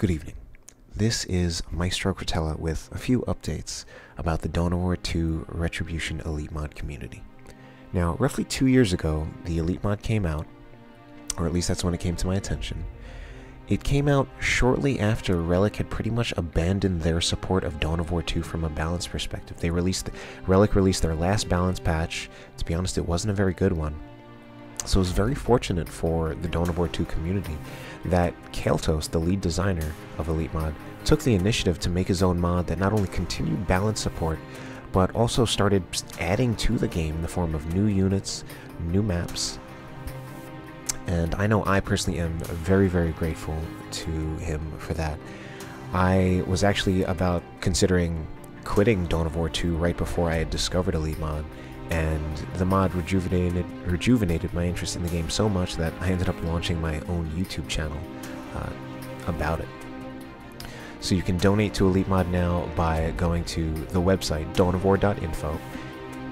Good evening. This is Maestro Cretella with a few updates about the Dawn of War 2 Retribution Elite Mod community. Now, roughly 2 years ago, the Elite Mod came out, or at least that's when it came to my attention. It came out shortly after Relic had pretty much abandoned their support of Dawn of War 2 from a balance perspective. Relic released their last balance patch. To be honest, it wasn't a very good one. So it was very fortunate for the Dawn of War 2 community that Kael'thas, the lead designer of Elite Mod, took the initiative to make his own mod that not only continued balance support, but also started adding to the game in the form of new units, new maps. And I know I personally am very, very grateful to him for that. I was actually about considering quitting Dawn of War 2 right before I had discovered Elite Mod, and the mod rejuvenated my interest in the game so much that I ended up launching my own YouTube channel about it. So you can donate to Elite Mod now by going to the website dawnofwar.info.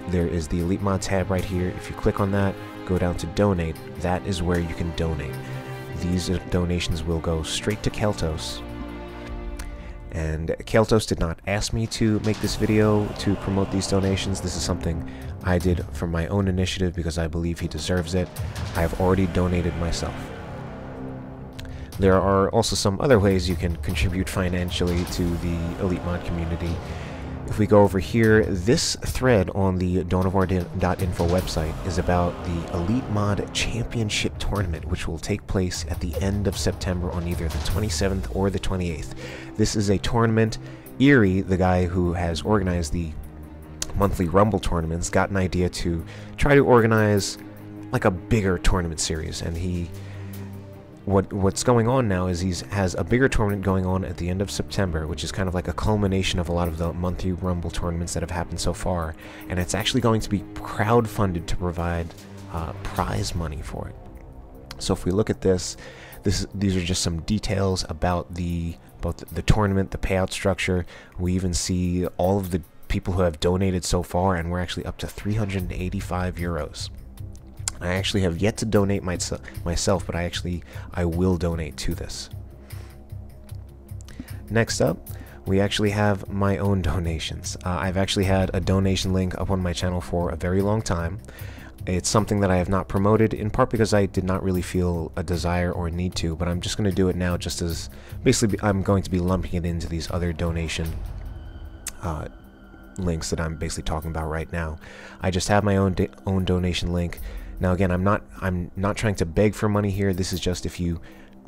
There is the Elite Mod tab right here. If you click on that, go down to donate. That is where you can donate. These donations will go straight to Kael'thas. And Kael'thas did not ask me to make this video to promote these donations. This is something I did from my own initiative because I believe he deserves it. I have already donated myself. There are also some other ways you can contribute financially to the Elite Mod community. If we go over here, this thread on the dawnofwar.info website is about the Elite Mod Championship Tournament, which will take place at the end of September on either the 27th or the 28th. This is a tournament. Eerie, the guy who has organized the monthly Rumble tournaments, got an idea to try to organize like a bigger tournament series, and what's going on now is he has a bigger tournament going on at the end of September, which is kind of like a culmination of a lot of the monthly Rumble tournaments that have happened so far, and it's actually going to be crowdfunded to provide prize money for it. So if we look at these are just some details about both the tournament, the payout structure. We even see all of the people who have donated so far, and we're actually up to 385 euros. I actually have yet to donate myself, but I will donate to this. Next up, we actually have my own donations. I've actually had a donation link up on my channel for a very long time. It's something that I have not promoted, in part because I did not really feel a desire or need to, but I'm just going to do it now just as, basically, I'm going to be lumping it into these other donation links that I'm basically talking about right now. I just have my own donation link. Now again, I'm not trying to beg for money here. This is just if you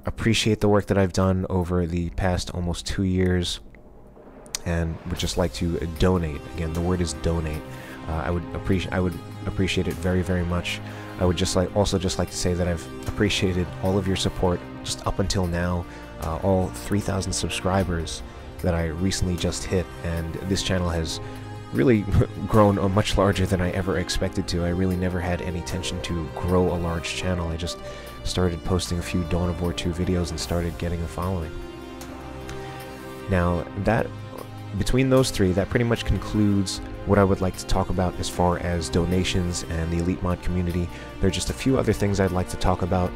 appreciate the work that I've done over the past almost 2 years and would just like to donate. Again, the word is donate. I would appreciate it very, very much. I would also just like to say that I've appreciated all of your support just up until now. All 3,000 subscribers that I recently just hit, and this channel has really grown much larger than I ever expected to. I really never had any intention to grow a large channel. I just started posting a few Dawn of War 2 videos and started getting a following. Now, between those three, that pretty much concludes what I would like to talk about as far as donations and the Elite Mod community. There are just a few other things I'd like to talk about.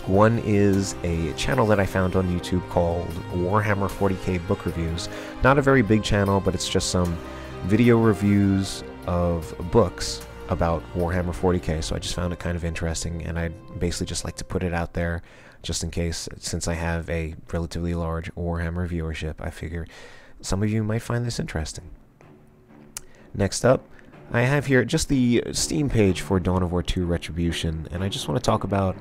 One is a channel that I found on YouTube called Warhammer 40k Book Reviews. Not a very big channel, but it's just some video reviews of books about Warhammer 40k, so I just found it kind of interesting, and I'd basically just like to put it out there just in case, since I have a relatively large Warhammer viewership. I figure some of you might find this interesting. Next up, I have here just the Steam page for Dawn of War 2 Retribution, and I just want to talk about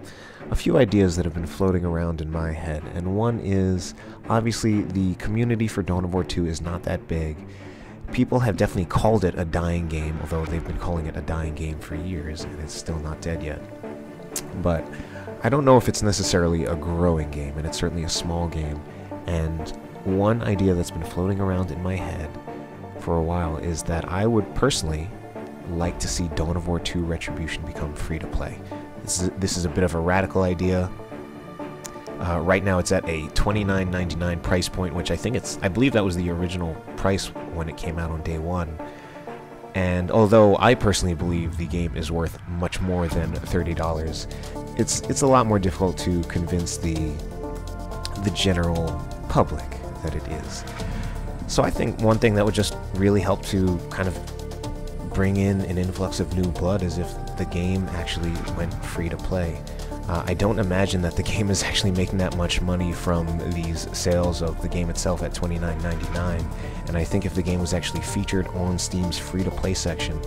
a few ideas that have been floating around in my head. And one is, obviously, the community for Dawn of War 2 is not that big. People have definitely called it a dying game, although they've been calling it a dying game for years, and it's still not dead yet. But I don't know if it's necessarily a growing game, and it's certainly a small game. And one idea that's been floating around in my head for a while is that I would personally like to see Dawn of War 2 Retribution become free-to-play. This is a bit of a radical idea. Right now it's at a $29.99 price point, which I believe that was the original price when it came out on day one. And although I personally believe the game is worth much more than $30, it's a lot more difficult to convince the general public that it is. So I think one thing that would just really help to kind of bring in an influx of new blood is if the game actually went free to play. I don't imagine that the game is actually making that much money from these sales of the game itself at $29.99, and I think if the game was actually featured on Steam's free-to-play section,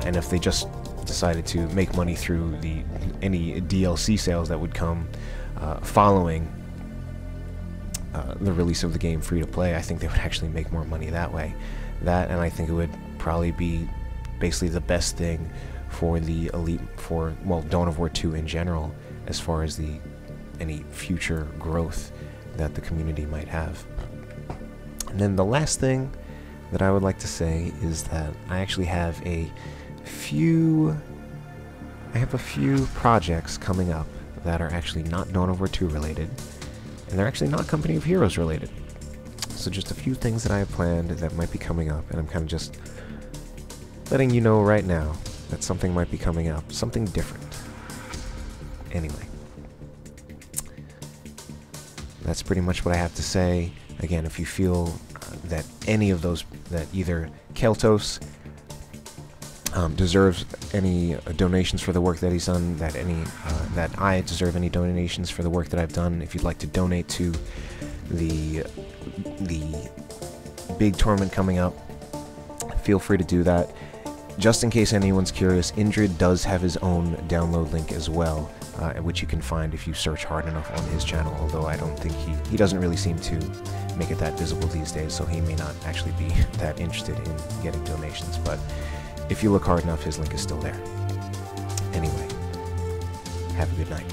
and if they just decided to make money through any DLC sales that would come following the release of the game free-to-play, I think they would actually make more money that way. That, and I think it would probably be basically the best thing for the Elite, well, Dawn of War 2 in general, as far as any future growth that the community might have. And then the last thing that I would like to say is that I actually have a few projects coming up that are actually not Dawn of War 2 related, and they're actually not Company of Heroes related. So just a few things that I have planned that might be coming up, and I'm kind of just letting you know right now that something might be coming up, something different. Anyway, that's pretty much what I have to say. Again, if you feel that any of those, that either Keltos deserves any donations for the work that he's done, that I deserve any donations for the work that I've done, if you'd like to donate to the big tournament coming up, feel free to do that. Just in case anyone's curious, Indrid does have his own download link as well, which you can find if you search hard enough on his channel, although I don't think he doesn't really seem to make it that visible these days, so he may not actually be that interested in getting donations, but if you look hard enough, his link is still there. Anyway, have a good night.